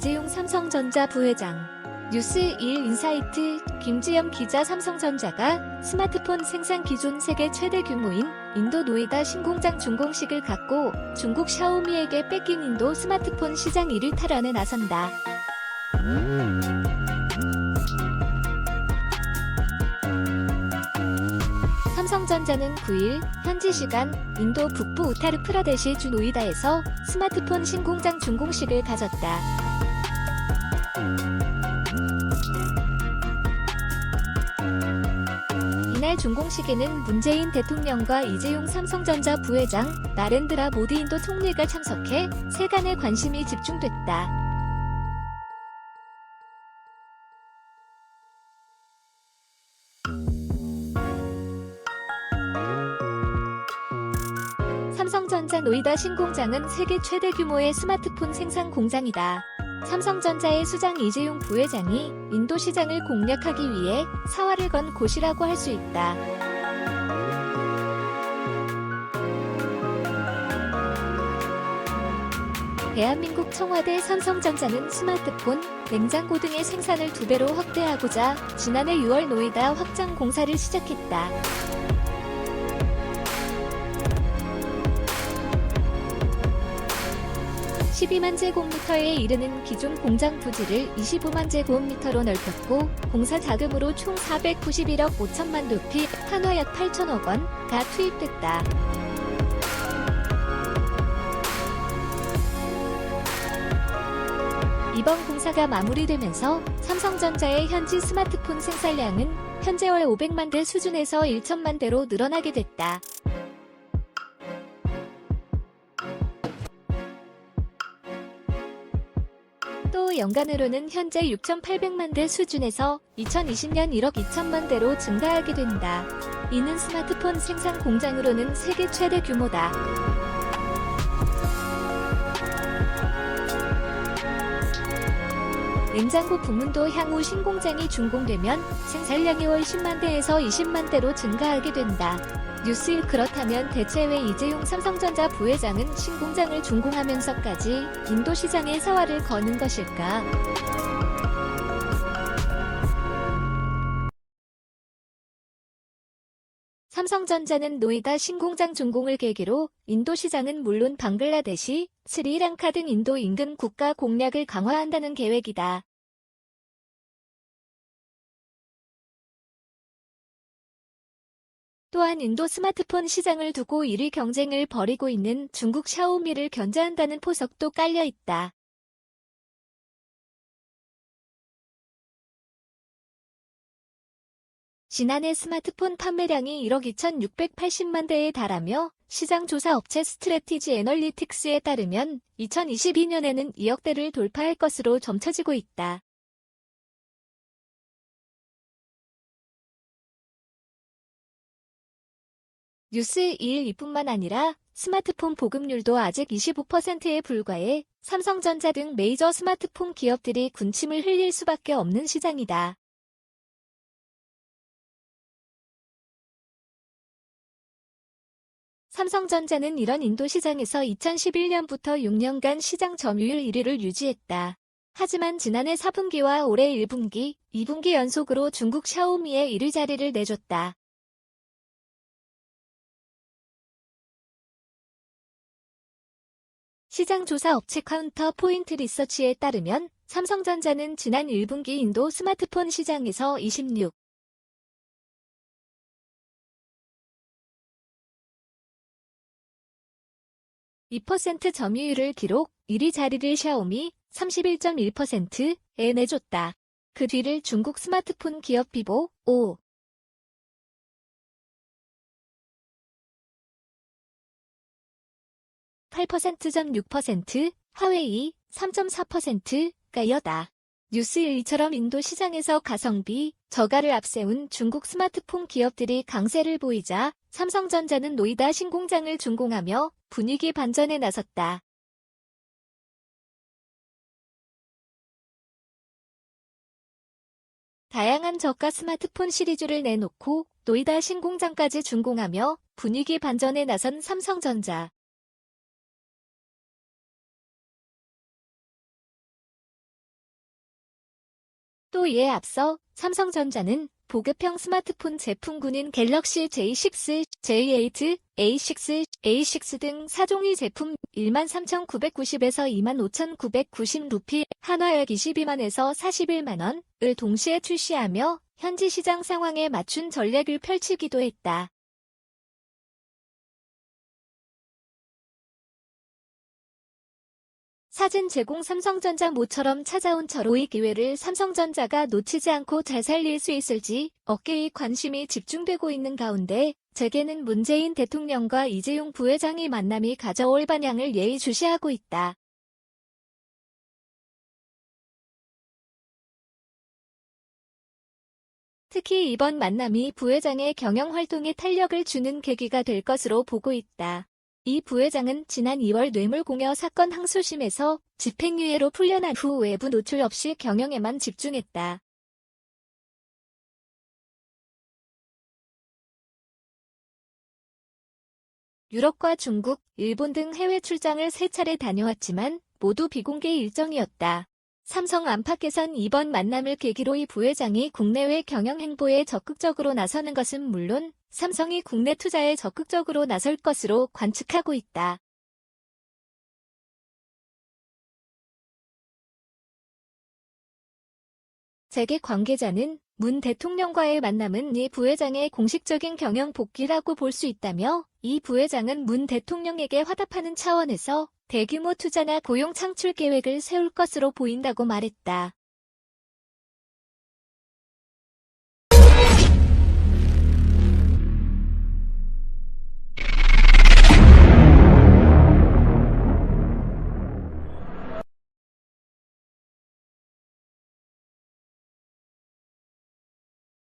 이재용 삼성전자 부회장. 뉴스1 인사이트 김지영 기자. 삼성전자가 스마트폰 생산 기존 세계 최대 규모인 인도 노이다 신공장 준공식을 갖고 중국 샤오미에게 뺏긴 인도 스마트폰 시장 1위 탈환에 나선다. 삼성전자는 9일 현지 시간 인도 북부 우타르 프라데시 주 노이다에서 스마트폰 신공장 준공식을 가졌다. 이날 준공식에는 문재인 대통령과 이재용 삼성전자 부회장, 나렌드라 모디 인도 총리가 참석해 세간의 관심이 집중됐다. 삼성전자 노이다 신공장은 세계 최대 규모의 스마트폰 생산 공장이다. 삼성전자의 수장 이재용 부회장이 인도 시장을 공략하기 위해 사활을 건 곳이라고 할 수 있다. 대한민국 청와대 삼성전자는 스마트폰, 냉장고 등의 생산을 2배로 확대하고자 지난해 6월 노이다 확장 공사를 시작했다. 12만 제곱미터에 이르는 기존 공장 부지를 25만 제곱미터로 넓혔고 공사 자금으로 총 491억 5천만 루피, 한화 약 8천억 원가 투입됐다. 이번 공사가 마무리되면서 삼성전자의 현지 스마트폰 생산량은 현재 월 500만 대 수준에서 1천만 대로 늘어나게 됐다. 또 연간으로는 현재 6,800만 대 수준에서 2020년 1억 2천만 대로 증가하게 된다. 이는 스마트폰 생산 공장으로는 세계 최대 규모다. 냉장고 부문도 향후 신공장이 준공되면 생산량이 월 10만 대에서 20만 대로 증가하게 된다. 뉴스1. 그렇다면 대체 왜 이재용 삼성전자 부회장은 신공장을 준공하면서까지 인도 시장에 사활을 거는 것일까? 삼성전자는 노이다 신공장 준공을 계기로 인도 시장은 물론 방글라데시, 스리랑카 등 인도 인근 국가 공략을 강화한다는 계획이다. 또한 인도 스마트폰 시장을 두고 1위 경쟁을 벌이고 있는 중국 샤오미를 견제한다는 포석도 깔려 있다. 지난해 스마트폰 판매량이 1억 2,680만 대에 달하며 시장 조사 업체 스트래티지 애널리틱스에 따르면 2022년에는 2억 대를 돌파할 것으로 점쳐지고 있다. 뉴스1 이뿐만 아니라 스마트폰 보급률도 아직 25%에 불과해 삼성전자 등 메이저 스마트폰 기업들이 군침을 흘릴 수밖에 없는 시장이다. 삼성전자는 이런 인도 시장에서 2011년부터 6년간 시장 점유율 1위를 유지했다. 하지만 지난해 4분기와 올해 1분기, 2분기 연속으로 중국 샤오미에 1위 자리를 내줬다. 시장조사 업체 카운터 포인트 리서치에 따르면 삼성전자는 지난 1분기 인도 스마트폰 시장에서 2% 점유율을 기록, 1위 자리를 샤오미 31.1%에 내줬다. 그 뒤를 중국 스마트폰 기업 비보 8%.6%, 화웨이 3.4%가 이어다. 뉴스1처럼 인도 시장에서 가성비, 저가를 앞세운 중국 스마트폰 기업들이 강세를 보이자 삼성전자는 노이다 신공장을 준공하며 분위기 반전에 나섰다. 다양한 저가 스마트폰 시리즈를 내놓고 노이다 신공장까지 준공하며 분위기 반전에 나선 삼성전자. 또 이에 앞서 삼성전자는 보급형 스마트폰 제품군인 갤럭시 J6, J8, A6, A6 등 4종의 제품 13,990에서 25,990 루피, 한화약 22만에서 41만원을 동시에 출시하며 현지 시장 상황에 맞춘 전략을 펼치기도 했다. 사진 제공 삼성전자 모처럼 찾아온 절호의 기회를 삼성전자가 놓치지 않고 잘 살릴 수 있을지 업계의 관심이 집중되고 있는 가운데 재계는 문재인 대통령과 이재용 부회장의 만남이 가져올 반향을 예의주시하고 있다. 특히 이번 만남이 부회장의 경영 활동에 탄력을 주는 계기가 될 것으로 보고 있다. 이 부회장은 지난 2월 뇌물공여 사건 항소심에서 집행유예로 풀려난 후 외부 노출 없이 경영에만 집중했다. 유럽과 중국, 일본 등 해외 출장을 3차례 다녀왔지만 모두 비공개 일정이었다. 삼성 안팎에선 이번 만남을 계기로 이 부회장이 국내외 경영 행보에 적극적으로 나서는 것은 물론 삼성이 국내 투자에 적극적으로 나설 것으로 관측하고 있다. 재계 관계자는 문 대통령과의 만남은 이 부회장의 공식적인 경영 복귀라고 볼 수 있다며 이 부회장은 문 대통령에게 화답하는 차원에서 대규모 투자나 고용 창출 계획을 세울 것으로 보인다고 말했다.